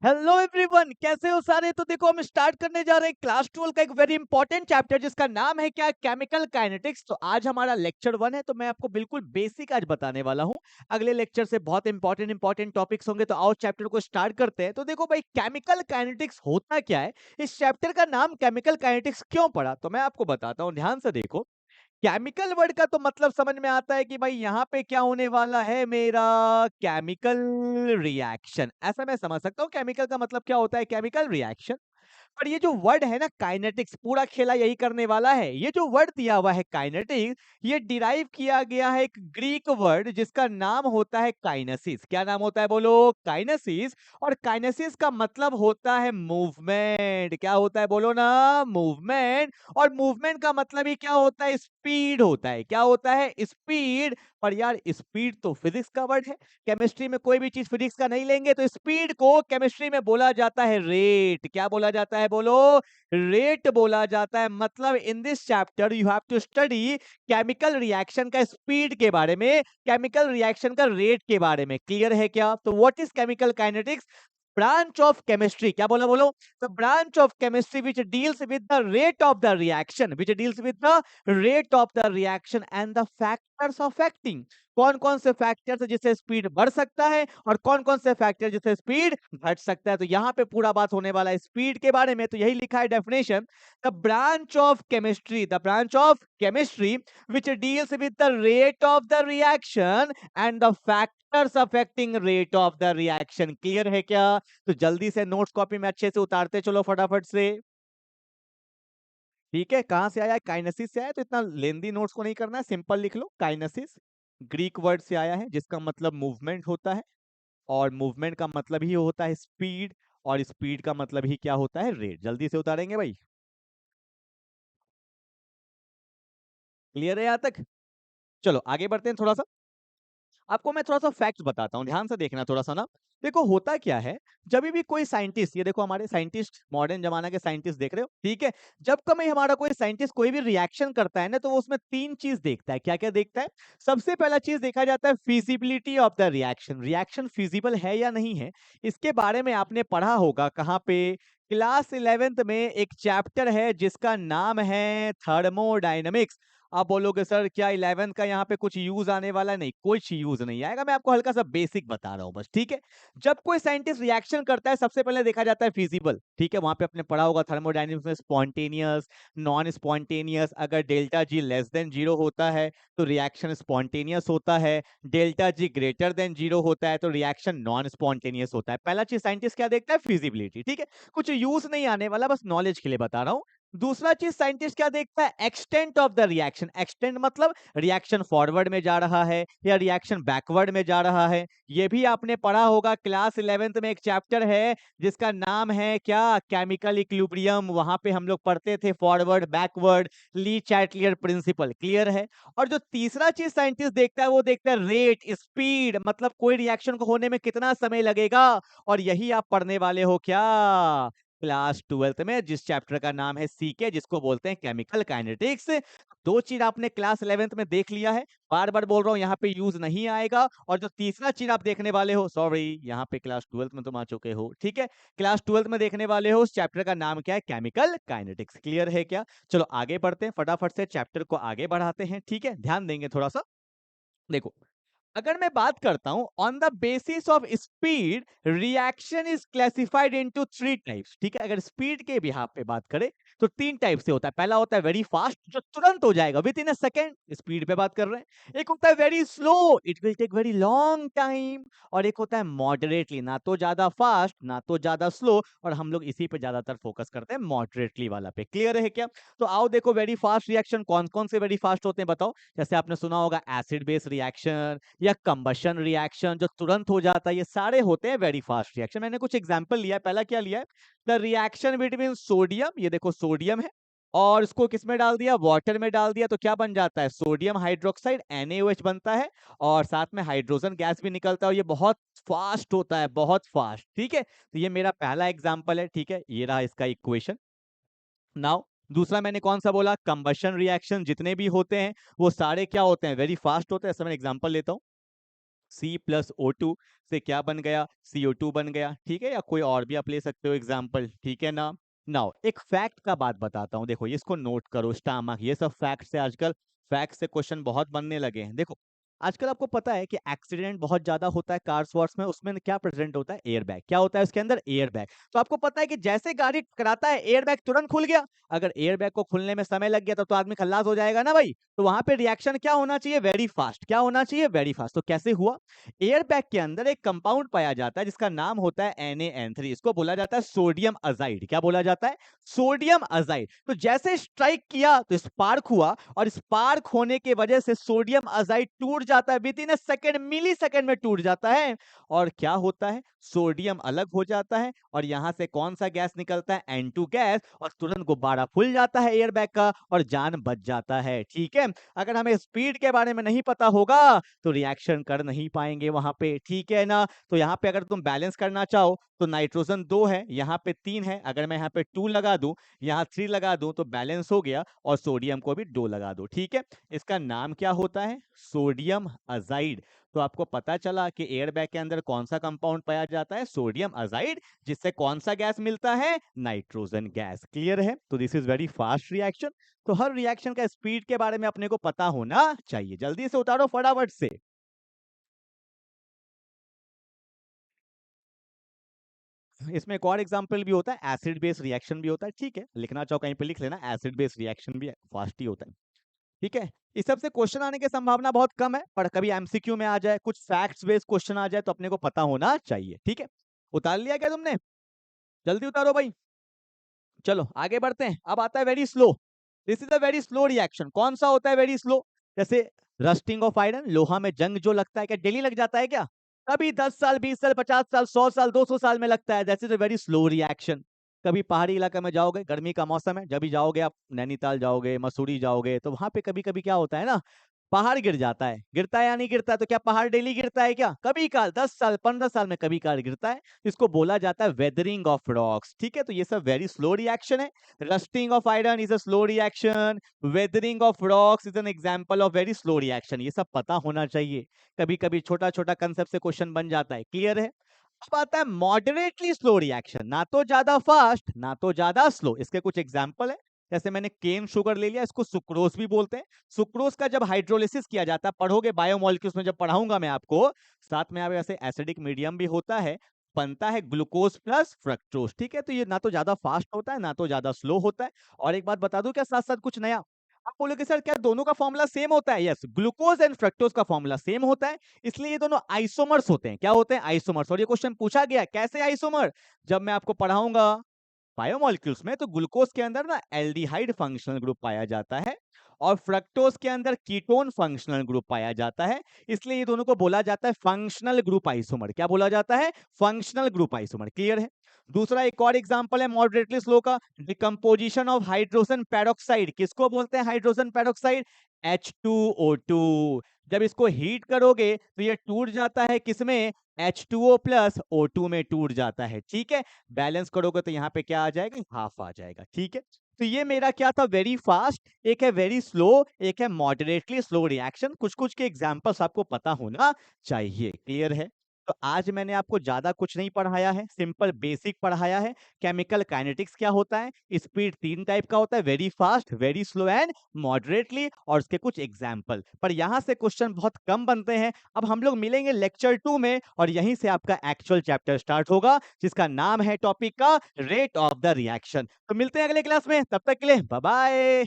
Hello everyone, कैसे हो सारे। तो देखो हम स्टार्ट करने जा रहे हैं क्लास 12 का एक वेरी इंपॉर्टेंट चैप्टर जिसका नाम है क्या, केमिकल काइनेटिक्स। तो आज हमारा लेक्चर 1 है, तो मैं आपको बिल्कुल बेसिक आज बताने वाला हूँ। अगले लेक्चर से बहुत इंपॉर्टेंट टॉपिक्स होंगे, तो आओ चैप्टर को स्टार्ट करते हैं। तो देखो भाई, केमिकल काइनेटिक्स होता क्या है, इस चैप्टर का नाम केमिकल काइनेटिक्स क्यों पड़ा, तो मैं आपको बताता हूँ, ध्यान से देखो। केमिकल वर्ड का तो मतलब समझ में आता है कि भाई यहाँ पे क्या होने वाला है, मेरा केमिकल रिएक्शन। ऐसा मैं समझ सकता हूँ केमिकल का मतलब क्या होता है, केमिकल रिएक्शन। पर ये जो वर्ड है ना काइनेटिक्स, पूरा खेला यही करने वाला है। ये जो वर्ड दिया हुआ है काइनेटिक्स, ये डिराइव किया गया है एक ग्रीक वर्ड जिसका नाम होता है काइनेसिस। क्या नाम होता है, बोलो, काइनेसिस। और काइनेसिस का मतलब होता है मूवमेंट। क्या होता है, बोलो ना, मूवमेंट। और मूवमेंट का मतलब ही क्या होता है, स्पीड होता है। क्या होता है, स्पीड। पर यार स्पीड तो फिजिक्स का वर्ड है, केमिस्ट्री में कोई भी चीज फिजिक्स का नहीं लेंगे। तो स्पीड को केमिस्ट्री में बोला जाता है रेट। क्या बोला जाता है, बोलो, रेट बोला जाता है। मतलब in this chapter you have to study chemical reaction का स्पीड के बारे में, केमिकल रिएक्शन का रेट के बारे में। क्लियर है क्या। तो what is chemical kinetics, branch of chemistry। क्या बोला, बोलो, the branch of chemistry which deals with the rate of the reaction, which deals with the rate of the reaction and the factors affecting। कौन कौन से factors जिससे speed बढ़ सकता है और कौन कौन से फैक्टर जिससे स्पीड घट सकता है। तो यहाँ पे पूरा बात होने वाला है स्पीड के बारे में। तो यही लिखा है definition, the branch of chemistry, the branch of chemistry which deals with the rate of the reaction and the factors affecting rate of the reaction। Clear है क्या। तो जल्दी से नोट्स कॉपी में अच्छे से उतारते चलो फटाफट से। ठीक है, कहां से आया, काइनेसिस से आया। तो इतना लेंदी नोट्स को नहीं करना है, सिंपल लिख लो। काइनेसिस ग्रीक वर्ड से आया है जिसका मतलब मूवमेंट होता है, और मूवमेंट का मतलब ही होता है स्पीड, और स्पीड का मतलब ही क्या होता है, रेट। जल्दी से उतारेंगे भाई। क्लियर है यहां तक। चलो आगे बढ़ते हैं थोड़ा सा। आपको मैं थोड़ा सा फैक्ट बताता हूँ, ध्यान से देखना थोड़ा सा ना। देखो होता क्या है, जब भी कोई साइंटिस्ट, ये देखो हमारे साइंटिस्ट, मॉडर्न जमाना के साइंटिस्ट देख रहे हो, ठीक है। जब कभी हमारा कोई साइंटिस्ट कोई भी रिएक्शन करता है ना, तो वो उसमें तीन चीज देखता है। क्या क्या देखता है, सबसे पहला चीज देखा जाता है feasibility of the reaction. Reaction feasible है या नहीं है, इसके बारे में आपने पढ़ा होगा कहाँ पे, क्लास 11th में एक चैप्टर है जिसका नाम है थर्मोडायनेमिक्स। आप बोलोगे सर क्या 11th का यहाँ पे कुछ यूज आने वाला, नहीं, कुछ यूज नहीं आएगा। मैं आपको हल्का सा बेसिक बता रहा हूँ बस, ठीक है। जब कोई साइंटिस्ट रिएक्शन करता है, सबसे पहले देखा जाता है फिजिबल, ठीक है। वहां पे आपने पढ़ा होगा थर्मोडायनेमिक्स में, स्पॉन्टेनियस, नॉन स्पॉन्टेनियस। अगर delta G less than zero होता है तो रिएक्शन स्पॉन्टेनियस होता है, delta G greater than zero होता है तो रिएक्शन नॉन स्पॉन्टेनियस होता है। पहला चीज साइंटिस्ट क्या देखता है, फिजिबिलिटी, ठीक है। कुछ यूज नहीं आने वाला, बस नॉलेज के लिए बता रहा हूँ। दूसरा चीज साइंटिस्ट क्या देखता है, extent of the reaction. Extent मतलब रिएक्शन फॉरवर्ड में जा रहा है या रिएक्शन बैकवर्ड में जा रहा है। ये भी आपने पढ़ा होगा, क्लास 11th में एक चैप्टर है जिसका नाम है क्या, केमिकल इक्विलिब्रियम। वहां पे हम लोग पढ़ते थे फॉरवर्ड बैकवर्ड, ली चैटलियर प्रिंसिपल। क्लियर है। और जो तीसरा चीज साइंटिस्ट देखता है, वो देखता है रेट, स्पीड, मतलब कोई रिएक्शन को होने में कितना समय लगेगा। और यही आप पढ़ने वाले हो क्या, क्लास 12th में, जिस चैप्टर का नाम है सीके, जिसको बोलते हैं केमिकल काइनेटिक्स। दो चीज आपने क्लास 11th में देख लिया है, बार बार बोल रहा हूं, यहाँ पे यूज नहीं आएगा। और जो तीसरा चीज आप देखने वाले हो, सॉरी, यहाँ पे क्लास 12th में तुम आ चुके हो, ठीक है। क्लास 12th में देखने वाले हो, उस चैप्टर का नाम क्या है, केमिकल काइनेटिक्स। क्लियर है क्या। चलो आगे बढ़ते हैं, फटाफट से चैप्टर को आगे बढ़ाते हैं, ठीक है। ध्यान देंगे थोड़ा सा। देखो, अगर मैं बात करता हूं on the basis of speed, reaction is classified into three types, ठीक है। अगर स्पीड के बिहाफ पे बात करें तो तीन टाइप से होता है। पहला होता है वेरी फास्ट, जो तुरंत हो जाएगा within a second, speed पे बात कर रहे हैं। एक होता है very slow, it will take very long time. और एक होता है मॉडरेटली, ना तो ज्यादा फास्ट ना तो ज्यादा स्लो, और हम लोग इसी पे ज्यादातर फोकस करते हैं, मॉडरेटली वाला पे। क्लियर है क्या। तो आओ देखो, वेरी फास्ट रिएक्शन कौन कौन से वेरी फास्ट होते हैं, बताओ। जैसे आपने सुना होगा एसिड बेस रिएक्शन या कंबशन रिएक्शन, जो तुरंत हो जाता है, ये सारे होते हैं वेरी फास्ट रिएक्शन। मैंने कुछ एग्जांपल लिया है। पहला क्या लिया है, द रिएक्शन बिटवीन सोडियम, ये देखो सोडियम है, और इसको किसमें डाल दिया, वाटर में डाल दिया, तो क्या बन जाता है, सोडियम हाइड्रोक्साइड, NaOH बनता है, और साथ में हाइड्रोजन गैस भी निकलता है, और ये बहुत फास्ट होता है, बहुत फास्ट, ठीक है। तो ये मेरा पहला एग्जाम्पल है, ठीक है। ये रहा इसका इक्वेशन। नाउ दूसरा मैंने कौन सा बोला, कंबशन रिएक्शन जितने भी होते हैं वो सारे क्या होते हैं, वेरी फास्ट होते हैं। ऐसा मैं एग्जांपल लेता हूं, C+O2 से क्या बन गया, CO2 बन गया, ठीक है, या कोई और भी आप ले सकते हो एग्जाम्पल, ठीक है ना। नाउ एक फैक्ट का बात बताता हूँ, देखो इसको नोट करो, स्टामक, ये सब फैक्ट से आजकल फैक्ट से क्वेश्चन बहुत बनने लगे हैं। देखो आजकल आपको पता है कि एक्सीडेंट बहुत ज्यादा होता है कार्स वार्स में, उसमें क्या प्रेजेंट होता है, एयर बैग, क्या होता है उसके अंदर, एयर बैग। तो आपको पता है कि जैसे गाड़ी टकराता है एयर बैग तुरंत खुल गया, अगर एयर बैग को खुलने में समय लग गया तो आदमी खल्लास हो जाएगा ना भाई। तो वहां पे रिएक्शन क्या होना चाहिए, वेरी फास्ट, क्या होना चाहिए, वेरी फास्ट। तो कैसे हुआ, एयर बैग के अंदर एक कंपाउंड पाया जाता है जिसका नाम होता है NaN3, इसको बोला जाता है सोडियम अजाइड, क्या बोला जाता है, सोडियम अजाइड। तो जैसे स्ट्राइक किया तो स्पार्क हुआ, और स्पार्क होने की वजह से सोडियम अजाइड टूट जाता है, within a second, millisecond में टूट जाता है, और क्या होता है, सोडियम अलग हो जाता है, और यहां से कौन सा गैस निकलता है, N2 गैस, और तुरंत गुब्बारा फूल जाता है एयर बैग का, और जान बच जाता है, ठीक है। अगर हमें स्पीड के बारे में नहीं पता होगा तो रिएक्शन कर नहीं पाएंगे वहां पे, ठीक है ना। तो यहाँ पे अगर तुम बैलेंस करना चाहो तो नाइट्रोजन 2 है, यहाँ पे 3 है, अगर मैं यहाँ पे 2 लगा दूं, यहाँ 3 लगा दूं तो बैलेंस हो गया, और सोडियम को भी 2 लगा दो, ठीक है। इसका नाम क्या होता है, सोडियम अजाइड। तो आपको पता चला कि एयर बैग के अंदर कौन सा कंपाउंड पाया जाता है, सोडियम अजाइड, जिससे कौन सा गैस मिलता है, नाइट्रोजन गैस। क्लियर है, तो this is very fast reaction. तो हर रिएक्शन का स्पीड के बारे में अपने को पता होना चाहिए, जल्दी से उतारो फटाफट से। इसमें एक और एग्जांपल भी होता है, एसिड बेस रिएक्शन भी होता है, ठीक है, लिखना चाहो कहीं पे लिख लेना, एसिड बेस रिएक्शन भी फास्ट ही होता है, ठीक है। इस सब से क्वेश्चन आने की संभावना बहुत कम है, पर कभी एमसीक्यू में आ जाए, कुछ फैक्ट्स बेस्ड क्वेश्चन आ जाए तो अपने को पता होना चाहिए, ठीक है। उतार लिया क्या तुमने, जल्दी उतारो भाई। चलो आगे बढ़ते हैं, अब आता है very slow. This is a very slow reaction. कौन सा होता है वेरी स्लो, जैसे रस्टिंग ऑफ आयरन, लोहा में जंग जो लगता है, क्या डेली लग जाता है क्या, कभी 10 साल, 20 साल, 50 साल, 100 साल, 200 साल में लगता है, that is a very slow reaction. कभी पहाड़ी इलाका में जाओगे, गर्मी का मौसम है, जब भी जाओगे आप, नैनीताल जाओगे, मसूरी जाओगे, तो वहां पे कभी कभी क्या होता है ना, पहाड़ गिर जाता है, गिरता है या नहीं गिरता है, तो क्या पहाड़ डेली गिरता है क्या, कभी काल 10 साल, 15 साल में कभी काल गिरता है, इसको बोला जाता है वेदरिंग ऑफ रॉक्स, ठीक है। तो ये सब वेरी स्लो रिएक्शन है। Rusting of iron is a slow reaction, weathering of rocks is an example of very slow reaction, ये सब पता होना चाहिए, कभी कभी छोटा छोटा कंसेप्ट से क्वेश्चन बन जाता है, क्लियर है। अब आता है मॉडरेटली स्लो रिएक्शन, ना तो ज्यादा फास्ट ना तो ज्यादा स्लो। इसके कुछ एग्जांपल है, जैसे मैंने केन शुगर ले लिया, इसको सुक्रोज भी बोलते हैं। सुक्रोज का जब हाइड्रोलिसिस किया जाता है, पढ़ोगे बायोमोलिक्यूल्स में जब पढ़ाऊंगा मैं आपको, साथ में आप ऐसे एसिडिक मीडियम भी होता है, बनता है ग्लूकोज प्लस फ्रक्टोज, ठीक है। तो ये ना तो ज्यादा फास्ट होता है ना तो ज्यादा स्लो होता है। और एक बात बता दूं क्या साथ साथ कुछ नया, आप बोलोगे सर क्या दोनों का फॉर्मूला सेम होता है, यस, ग्लूकोज एंड फ्रक्टोज का फॉर्मूला सेम होता है, इसलिए ये दोनों आइसोमर्स होते हैं, क्या होते हैं, आइसोमर्स। और ये क्वेश्चन पूछा गया कैसे आइसोमर, जब मैं आपको पढ़ाऊंगा बायोमोलिक्यूल्स में, तो ग्लूकोज के अंदर ना एल्डिहाइड फंक्शनल ग्रुप पाया जाता है, और फ्रक्टोज के अंदर कीटोन फंक्शनल ग्रुप पाया जाता है, इसलिए ये दोनों को बोला जाता है फंक्शनल ग्रुप आइसोमर। क्या बोला जाता है, फंक्शनल ग्रुप आइसोमर, क्लियर है। दूसरा एक और एग्जांपल है मॉडरेटली स्लो का, डिकम्पोजिशन ऑफ हाइड्रोजन पेरोक्साइड, किसको बोलते हैं हाइड्रोजन पेरोक्साइड, H2O2। जब इसको हीट करोगे तो ये टूट जाता है किसमें, H2O प्लस O2 में टूट जाता है, ठीक है। बैलेंस करोगे तो यहाँ पे क्या आ जाएगा, हाफ आ जाएगा, ठीक है। तो ये मेरा क्या था, वेरी फास्ट, एक है वेरी स्लो, एक है मॉडरेटली स्लो रिएक्शन। कुछ कुछ के एग्जांपल्स आपको पता होना चाहिए, क्लियर है। तो आज मैंने आपको ज्यादा कुछ नहीं पढ़ाया है, सिंपल बेसिक पढ़ाया है। केमिकल काइनेटिक्स क्या होता है, स्पीड 3 टाइप का होता है, very fast, very slow and moderately, और उसके कुछ एग्जाम्पल। पर यहाँ से क्वेश्चन बहुत कम बनते हैं। अब हम लोग मिलेंगे लेक्चर 2 में, और यहीं से आपका एक्चुअल चैप्टर स्टार्ट होगा, जिसका नाम है टॉपिक का रेट ऑफ द रिएक्शन। तो मिलते हैं अगले क्लास में, तब तक के लिए बाय बाय।